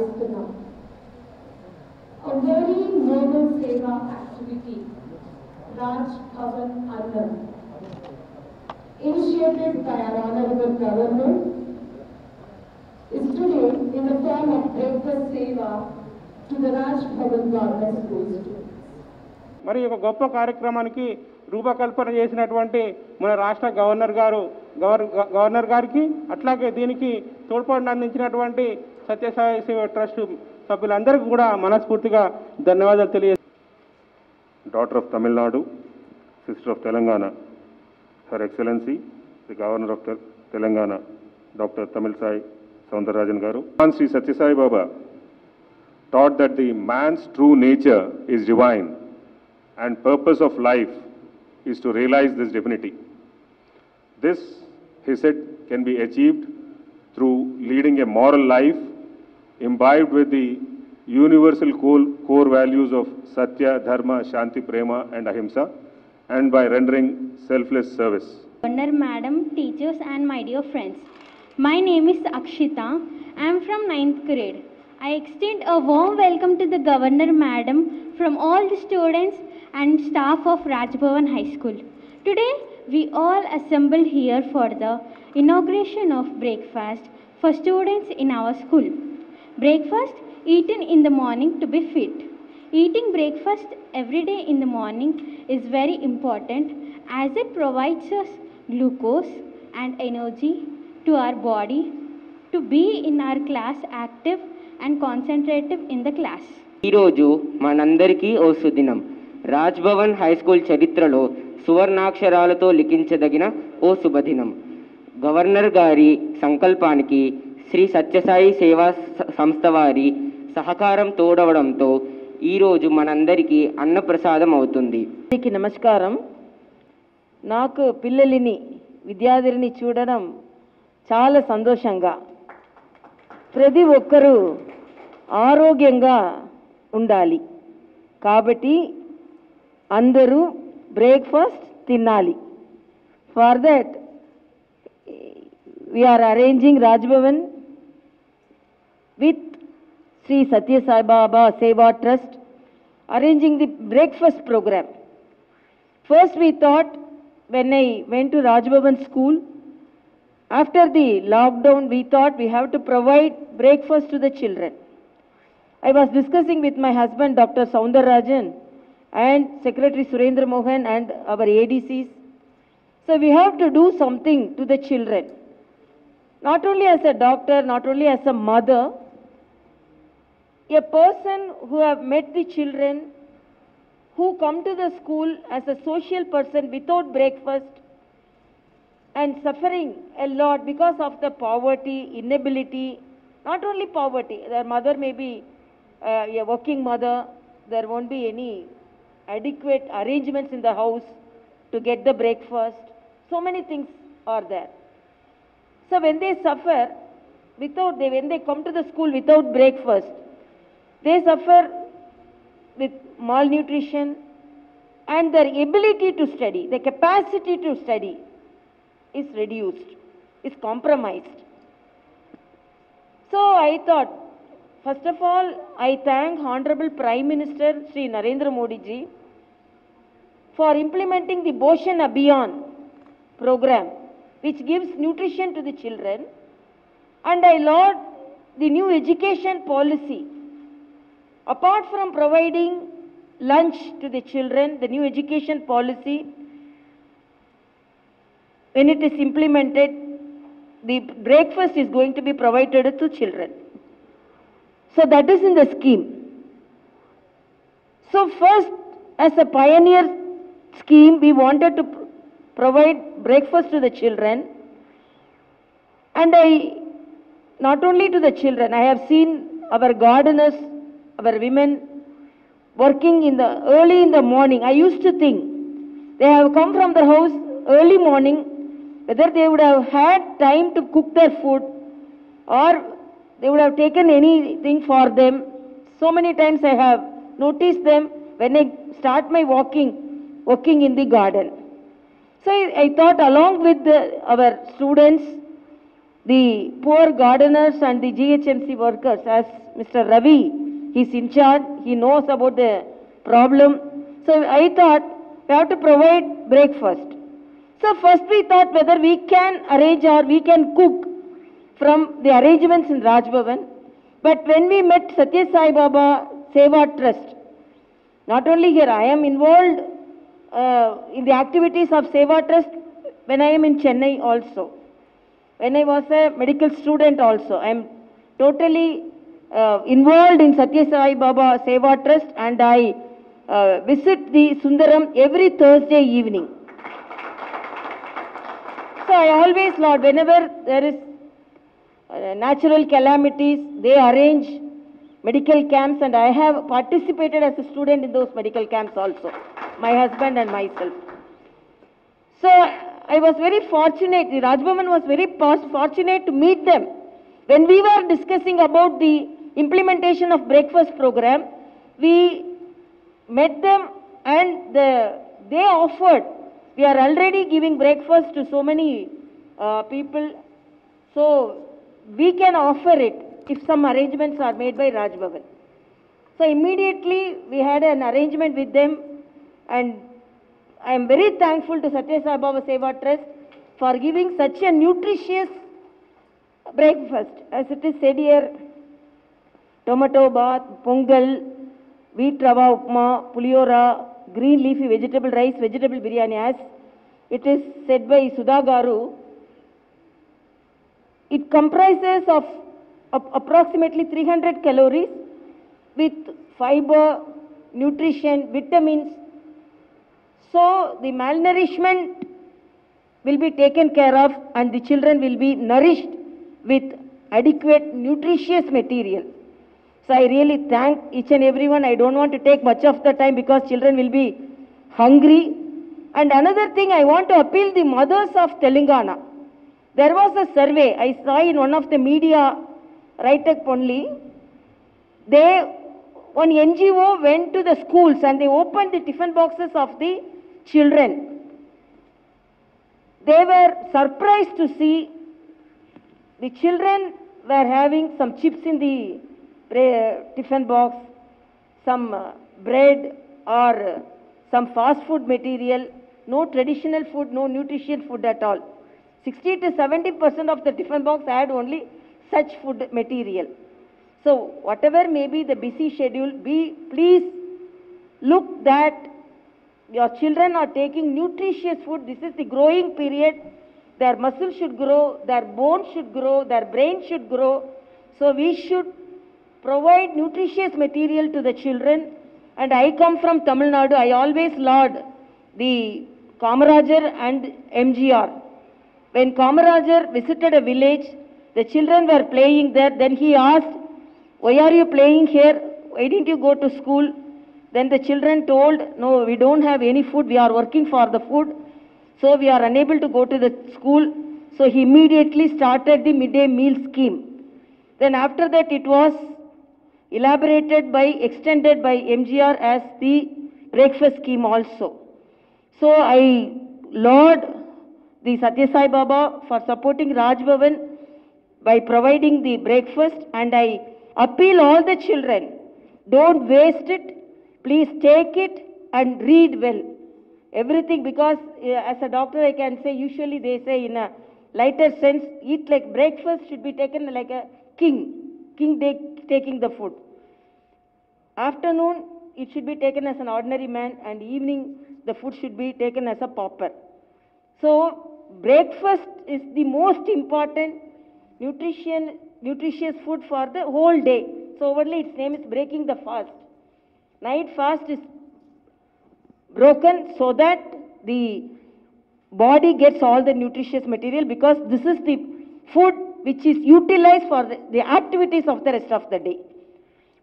సాగిస్తున్నాం. A very noble seva activity, Raj Bhavan Annam, initiated by our Honorable Governor, is today in the form of breakfast seva to the Raj Bhavan Government School students. మరి ఒక గొప్ప కార్యక్రమానికి రూపకల్పన చేసినటువంటి మన రాష్ట్ర governor గారికి అట్లాగే దీనికి తోడ్పాటును అందించినటువంటి సత్యసాయి సేవ ట్రస్ట్ సభ్యులందరికీ కూడా మనస్ఫూర్తిగా ధన్యవాదాలు తెలియజేస్తాను. Daughter of Tamil Nadu, sister of Telangana, Her Excellency, the Governor of Telangana, Dr. Tamilsai Soundararajan Garu. Sri Satya Sai Baba taught that the man's true nature is divine and purpose of life is to realize this divinity. This, he said, can be achieved through leading a moral life imbibed with the universal core values of Satya, Dharma, Shanti, Prema and Ahimsa, and by rendering selfless service. Governor Madam, teachers and my dear friends, my name is Akshita. I am from 9th grade. I extend a warm welcome to the Governor Madam from all the students and staff of Raj Bhavan High School. Today, we all assemble here for the inauguration of breakfast for students in our school. Breakfast eaten in the morning to be fit. Eating breakfast every day in the morning is very important as it provides us glucose and energy to our body to be in our class active and concentrative in the class. ఈరోజు మనందరికీ ఓ సుదినం. Raj Bhavan high school చరిత్రలో సువర్ణాక్షరాలతో లిఖించదగిన ఓ శుభదినం. Governor గారి సంకల్పానికి శ్రీ సత్యసాయి సేవా సంస్థ వారి సహకారం తోడవడంతో ఈరోజు మనందరికీ అన్నప్రసాదం అవుతుంది. నమస్కారం. నాకు పిల్లలిని విద్యార్థిని చూడడం చాలా సంతోషంగా. ప్రతి ఒక్కరూ ఆరోగ్యంగా ఉండాలి కాబట్టి అందరూ బ్రేక్ఫాస్ట్ తినాలి. For that we are arranging Raj Bhavan with Sri Satya Sai Baba Seva Trust, arranging the breakfast program. First we thought, when I went to Raj Bhavan school, after the lockdown, we thought we have to provide breakfast to the children. I was discussing with my husband, Dr. Soundararajan, and Secretary Surendra Mohan and our ADCs. So we have to do something to the children. Not only as a doctor, not only as a mother, a person who have met the children, who come to the school as a social person without breakfast and suffering a lot because of the poverty, inability, not only poverty, their mother may be a working mother, there won't be any adequate arrangements in the house to get the breakfast. So many things are there. So when they suffer when they come to the school without breakfast, they suffer with malnutrition and their ability to study, the capacity to study is reduced, is compromised. So I thought, first of all, I thank Honorable Prime Minister Sri Narendra Modi ji for implementing the Poshan Abhiyan program, which gives nutrition to the children, and I laud the new education policy. Apart from providing lunch to the children, the new education policy, when it is implemented, the breakfast is going to be provided to children. So that is in the scheme. So first, as a pioneer scheme, we wanted to provide breakfast to the children, and not only to the children, I have seen our gardeners, our women working early in the morning. I used to think they have come from their house early morning, whether they would have had time to cook their food or they would have taken anything for them. So many times I have noticed them when I start my working in the garden. So I thought, along with our students, the poor gardeners and the GHMC workers, as Mr. Ravi, he's in charge, he knows about the problem. So I thought we have to provide breakfast. So first we thought whether we can arrange or we can cook from the arrangements in Raj Bhavan. But when we met Satya Sai Baba Seva Trust, not only here, I am involved in the activities of Seva Trust when I am in Chennai also. When I was a medical student also, I am totally involved in Satya Sai Baba Seva Trust, and I visit the Sundaram every Thursday evening. So I always, Lord, whenever there is natural calamities, they arrange medical camps, and I have participated as a student in those medical camps also, my husband and myself. So I was very fortunate, the Raj Bhavan was very fortunate to meet them. When we were discussing about the implementation of breakfast program, we met them and they offered, we are already giving breakfast to so many people, so we can offer it if some arrangements are made by Raj Bhavan. So immediately we had an arrangement with them, and I am very thankful to Satya Sai Baba Seva Trust for giving such a nutritious breakfast. As it is said here, tomato bath, pongal, wheat rava upma, puliora, green leafy vegetable rice, vegetable biryani. As it is said by Sudha Garu, it comprises of approximately 300 calories with fiber, nutrition, vitamins. So the malnourishment will be taken care of and the children will be nourished with adequate nutritious material. So I really thank each and everyone. I don't want to take much of the time because children will be hungry. And another thing, I want to appeal the mothers of Telangana. There was a survey I saw in one of the media, Ritek only. One NGO went to the schools and they opened the tiffin boxes of the children. They were surprised to see the children were having some chips in the tiffin box, some bread or some fast food material, no traditional food, no nutrition food at all. 60 to 70% of the tiffin box had only such food material. So whatever may be the busy schedule, please look that your children are taking nutritious food. This is the growing period. Their muscles should grow, their bones should grow, their brain should grow. So we should provide nutritious material to the children. And I come from Tamil Nadu. I always laud the Kamarajar and MGR. When Kamarajar visited a village, the children were playing there. Then he asked, "Why are you playing here? Why didn't you go to school?" Then the children told, "No, we don't have any food. We are working for the food. So we are unable to go to the school." So he immediately started the midday meal scheme. Then after that it was elaborated by, extended by MGR as the breakfast scheme also. So I laud the Satya Sai Baba for supporting Raj Bhavan by providing the breakfast, and I appeal all the children, don't waste it, please take it and read well. Everything, because as a doctor I can say, usually they say in a lighter sense, eat like breakfast should be taken like a king taking the food. Afternoon it should be taken as an ordinary man, and evening the food should be taken as a pauper. So breakfast is the most important nutritious food for the whole day. So only its name is breaking the fast. Night fast is broken so that the body gets all the nutritious material, because this is the food which is utilized for the activities of the rest of the day.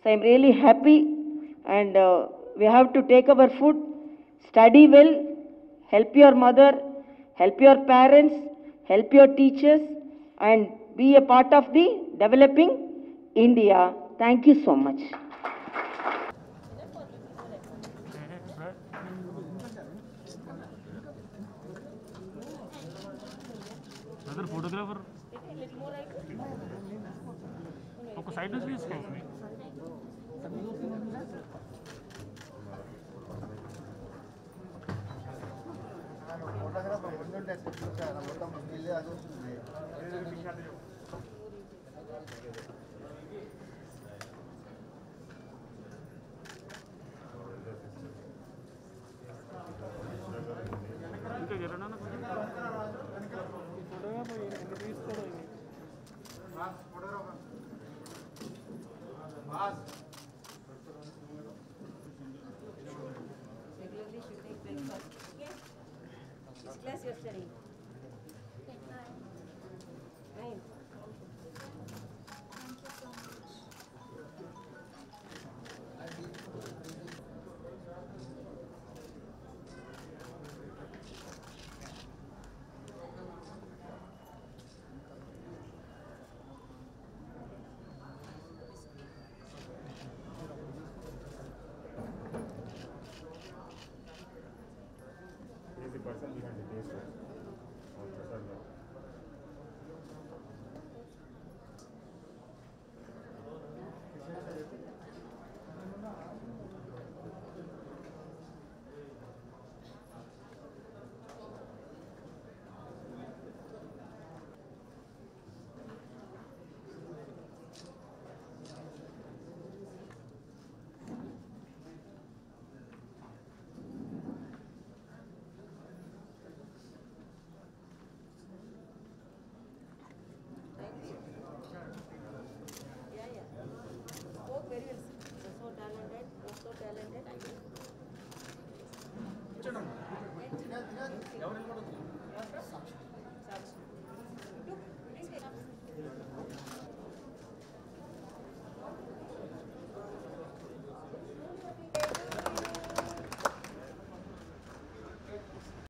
So I am really happy, and we have to take our food, study well, help your mother, help your parents, help your teachers, and be a part of the developing India. Thank you so much. Photographer. ఒక side నుంచి తీసుకోవాలి. మొత్తం వెళ్ళి అది వస్తుంది. ఇంకా జరగనా తీసుకోవడం Regularly should take breakfast. Yes. Which class you are studying? Nine. Thank you so much. He is the person behind the taste of Prasad Garu. Yeah. Spoke very well. So talented. So talented.